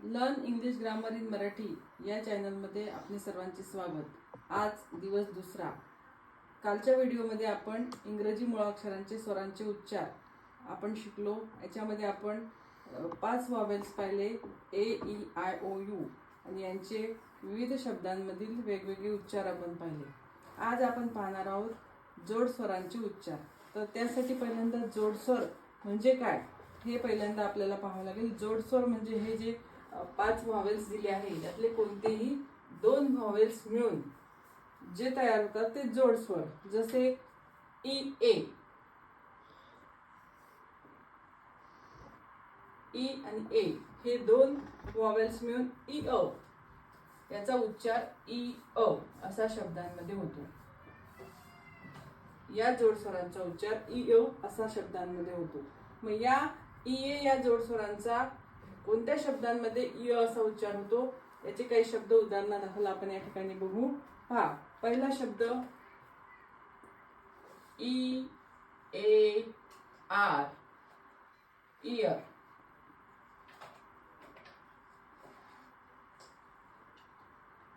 Learn English grammar in Marathi या चॅनलमध्ये आपले सर्वांचे स्वागत. आज दिवस दुसरा. कालच्या व्हिडिओमध्ये आपण इंग्रजी मुळाक्षरांचे स्वरांचे उच्चार आपण शिकलो. याच्यामध्ये आपण 5 व्हावेल्स पाहिले, ए ई आय ओ यू, आणि यांचे विविध शब्दांमधील वेगवेगळे उच्चार आपण पाहिले. आज आपण पाहणार आहोत जोड स्वरांचे उच्चार. तर त्यासाठी पहिल्यांदा जोडस्वर म्हणजे काय हे पहिल्यांदा आपल्याला पाहावं लागेल. जोडस्वर म्हणजे हे जे 5 व्हावेल्स दिले आहे त्यातले कोणतेही 2 व्हावेल्स मिळून जे तयार होतात ते जोडस्वर. जसे ई ए, ई आणि ए हे 2 व्हावेल्स मिळून ई अ, याचा उच्चार ई अ असा शब्दांमध्ये होतो. या जोडस्वरांचा उच्चार ई अ असा शब्दांमध्ये होतो. मग या ई ए या जोडस्वरांचा कोणत्या शब्दांमध्ये इ असा उच्चार होतो याचे काही शब्द उदाहरणादाखल आपण या ठिकाणी बघू. पहा, पहिला शब्द ई ए आर, इयर.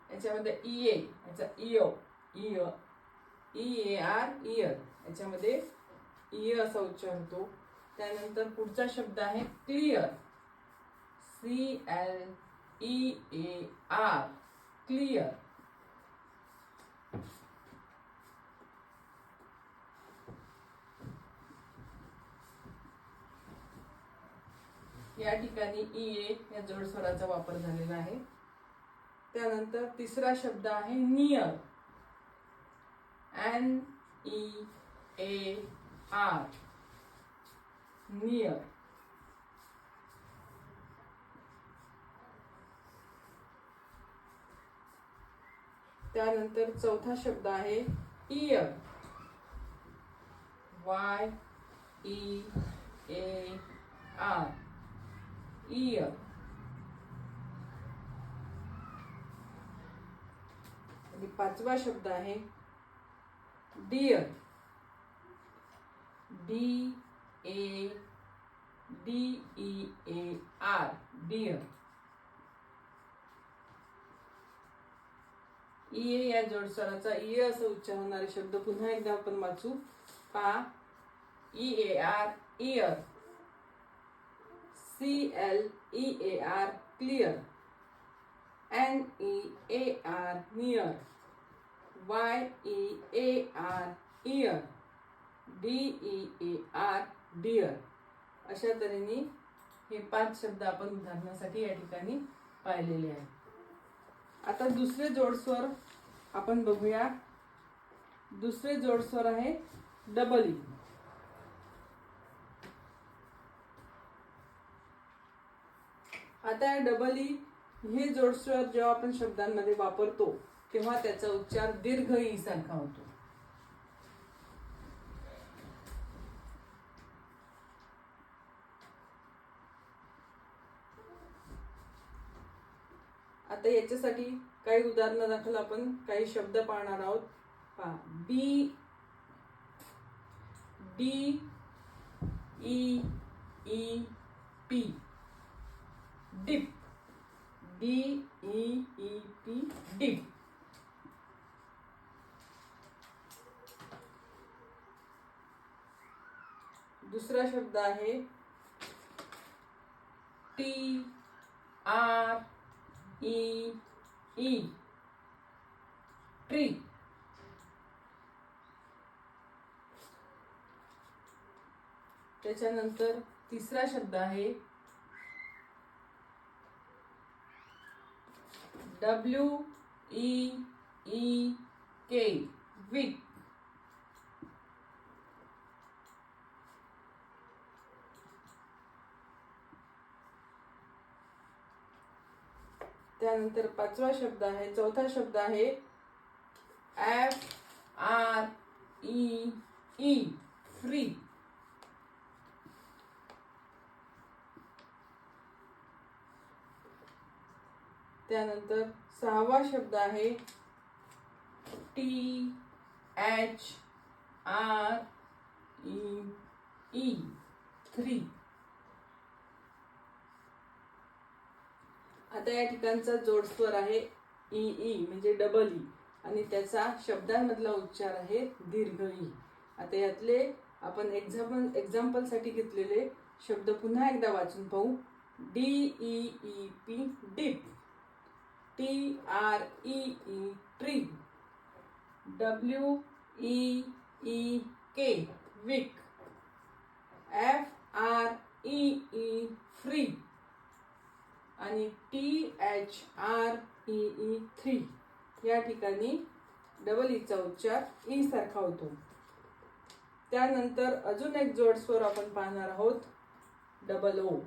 याच्यामध्ये ई ए याचा इय, इय, ई ए आर, इयर. याच्यामध्ये इय असा उच्चार होतो. त्यानंतर पुढचा शब्द आहे क्लिअर, CLEAR, क्लिअर. या ठिकाणी ई ए या जोडस्वराचा वापर झालेला आहे. त्यानंतर तिसरा शब्द आहे नियर, NEAR, नियर. त्यानंतर चौथा शब्द आहे इयर, YEAR, इयर. आणि पाचवा शब्द आहे डियर, DEAR, डियर. ई ए या जोडस्वराचा इ असं उच्चार होणारे शब्द पुन्हा एकदा आपण वाचू. पहा, EAR, ear, CLEAR, clear, NEAR, near, YEAR, year, DEAR, dear. अशा तऱ्हेने हे 5 शब्द आपण उदाहरणासाठी या ठिकाणी पाहिलेले आहेत. आता दुसरे जोडस्वर आपण बघूया. दुसरे जोडस्वर आहे डबल ई. आता डबल ई हे जोडस्वर जेव्हा आपण शब्दांमध्ये वापरतो तेव्हा त्याचा उच्चार दीर्घ ई सारखा होतो. आता याच्यासाठी काही उदाहरणादाखल आपण काही शब्द पाहणार आहोत. पहा, BDEEP, डिप, DEEP, डिप. दुसरा शब्द आहे TREE, ट्री. त्याच्यानंतर तिसरा शब्द आहे WEEK, वीक. त्यानंतर पाचवा शब्द आहे, चौथा शब्द आहे FREE, फ्री. त्यानंतर सहावा शब्द आहे THREE, थ्री. आता या ठिकाणचा जोडस्वर आहे ई ई म्हणजे डबल ई आणि त्याचा शब्दांमधला उच्चार आहे दीर्घ ई. आता यातले आपण एक्झाम्पलसाठी घेतलेले शब्द पुन्हा एकदा वाचून पाहू. DEEP deep, TREE tree, WEEK week, FREE free आणि THREE थ्री. या ठिकाणी डबल ईचा उच्चार ई सारखा होतो. त्यानंतर अजून एक जोडस्वर आपण पाहणार आहोत, डबल ओ.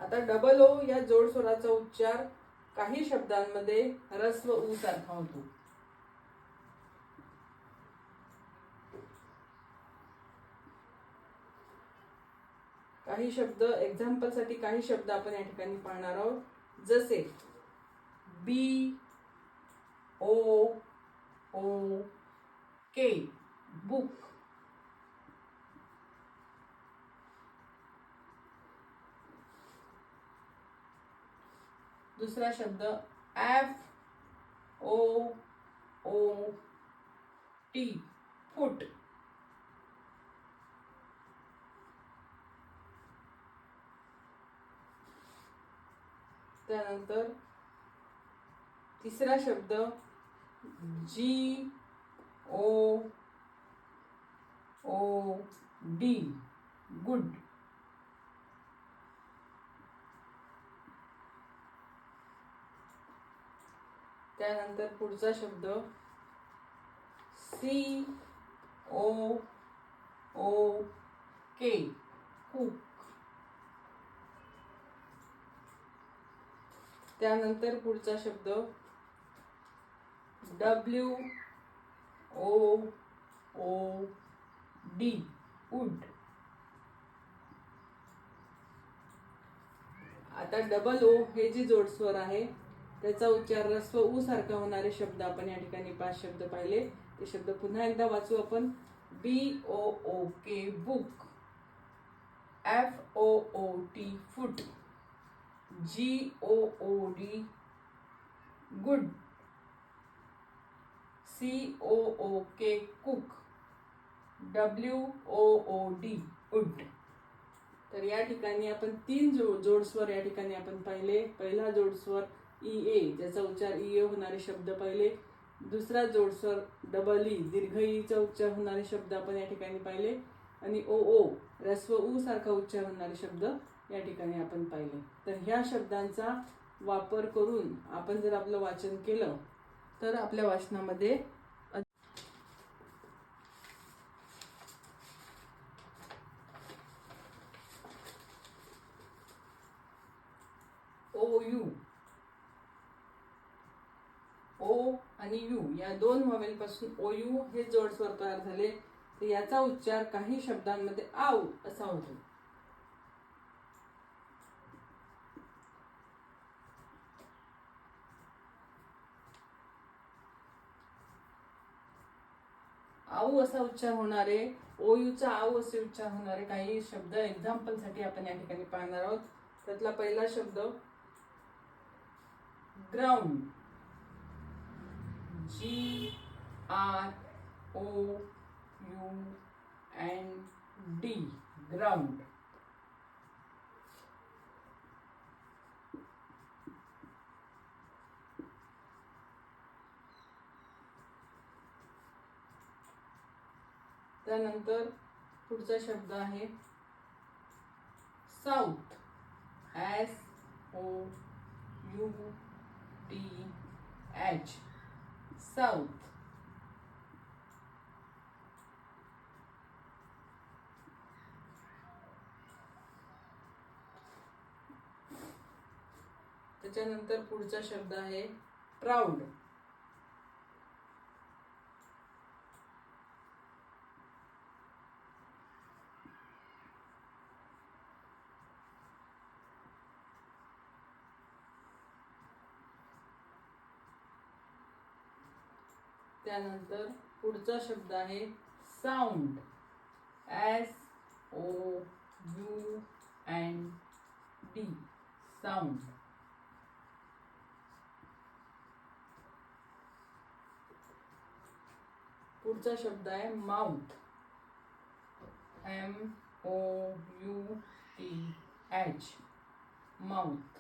आता डबल ओ या जोडस्वराचा उच्चार काही शब्दांमध्ये ऱ्हस्व उ सारखा होतो. काही शब्द एक्झाम्पलसाठी काही शब्द आपण या ठिकाणी पाहणार आहोत, जसे BOOK बुक. दुसरा शब्द FOOT फूट. त्यानंतर तिसरा शब्द GOOD गुड. त्यानंतर पुढचा शब्द COOK कुक. त्यानंतर पुढचा शब्द WOOD वूड. आता डबल ओ हे जे जोडस्वर आहे त्याचा उच्चार ऱ्हस्व उ सारखा होणारे शब्द आपण या ठिकाणी 5 शब्द पाहिले. ते शब्द पुन्हा एकदा वाचू आपण. BOOK book, FOOT foot, GOOD good, COOK cook, WOOD wood. तर या ठिकाणी आपण 3 जोडस्वर या ठिकाणी आपण पाहिले. पहिला जोडस्वर EA ज्याचा उच्चार EA होणारे शब्द पाहिले. दुसरा जोडस्वर डबल ई दीर्घ ईचा उच्चार होणारे शब्द आपण या ठिकाणी पाहिले आणि OO ऱ्हस्व उ सारखा उच्चार होणारे शब्द या ठिकाणी आपण पाहिले. तर ह्या शब्दांचा वापर करून आपण जर आपलं वाचन केलं तर आपल्या वाचनामध्ये OU ओ आणि यू या 2 व्हावेल पासून OU हे जोडस्वर तयार झाले. तर याचा उच्चार काही शब्दांमध्ये आऊ असा होतो. आऊ असा उच्चार होणारे, OUचा आऊ असे उच्चार होणारे काही शब्द एक्झाम्पलसाठी आपण या ठिकाणी पाहणार आहोत. त्यातला पहिला शब्द ग्राउंड, GROUND ग्राउंड. त्यानंतर पुढचा शब्द आहे साऊथ, SOUTH साऊथ. त्याच्यानंतर पुढचा शब्द आहे प्राऊड, त्यानंतर पुढचा शब्द आहे साऊंड. SOUND, sound. पुढचा शब्द आहे माउथ. MOUTH, mouth.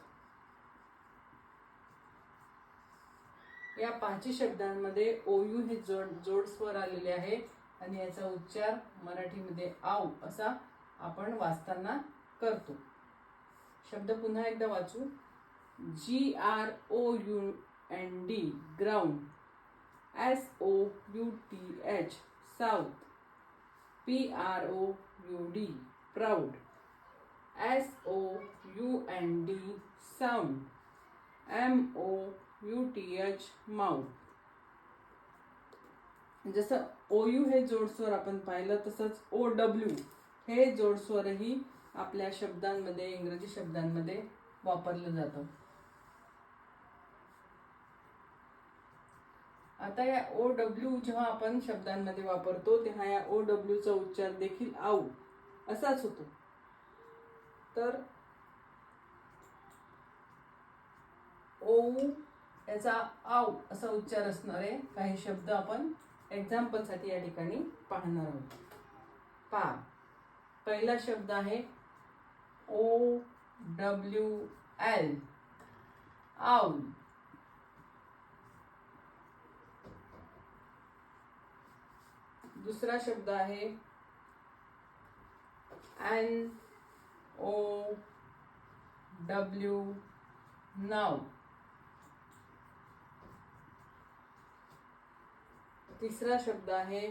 या पाचही शब्दांमध्ये OU हे जोड स्वर आलेले आहे आणि याचा उच्चार मराठीमध्ये आऊ असा आपण वाचताना करतो. शब्द पुन्हा एकदा वाचू. GROUND, ground. SOUTH, south. PROUD, proud. SOUND, sound. MOUTH, mouth. जसं OU हे जोडस्वर आपण पाहिलं तसंच OW हे जोडस्वरही आपल्या शब्दांमध्ये, इंग्रजी शब्दांमध्ये वापरलं जातं. आता या OW जेव्हा आपण शब्दांमध्ये वापरतो तेव्हा या OW चा उच्चार देखील आऊ असाच होतो. तर OU याचा आऊ असा उच्चार असणारे काही शब्द आपण एक्झाम्पल साठी या ठिकाणी पाहणार आहोत. पहा, पहिला शब्द आहे OWL, आऊल. दुसरा शब्द आहे NOW, नाव. तिसरा शब्द आहे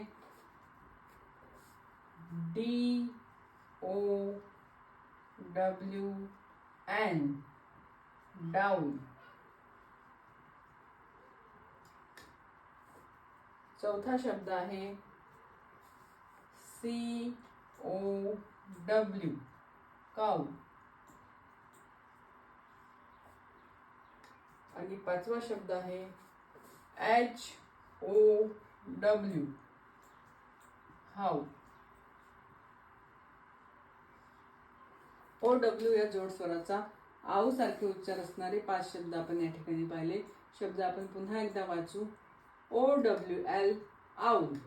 DOWN, डाऊन. चौथा शब्द आहे COW, काऊ. आणि पाचवा शब्द आहे HOW, हाऊ. OW या जोडस्वराचा आऊ सारखे उच्चार असणारे 5 शब्द आपण या ठिकाणी पाहिले. शब्द आपण पुन्हा एकदा वाचू. OWL, owl.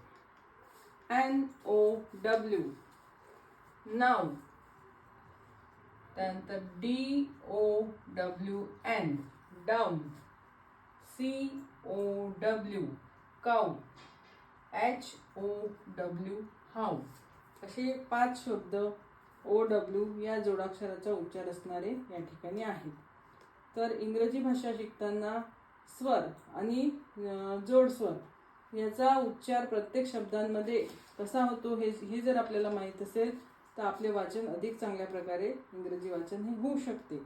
NOW, नाव. त्यानंतर DOWN, down. COW, cow. HOW, how. असे 5 शब्द OW या जोडाक्षराचा उच्चार असणारे या ठिकाणी आहेत. तर इंग्रजी भाषा शिकताना स्वर आणि जोडस्वर याचा उच्चार प्रत्येक शब्दांमध्ये कसा होतो हे जर आपल्याला माहीत असेल तर आपले वाचन अधिक चांगल्या प्रकारे इंग्रजी वाचन हे होऊ शकते.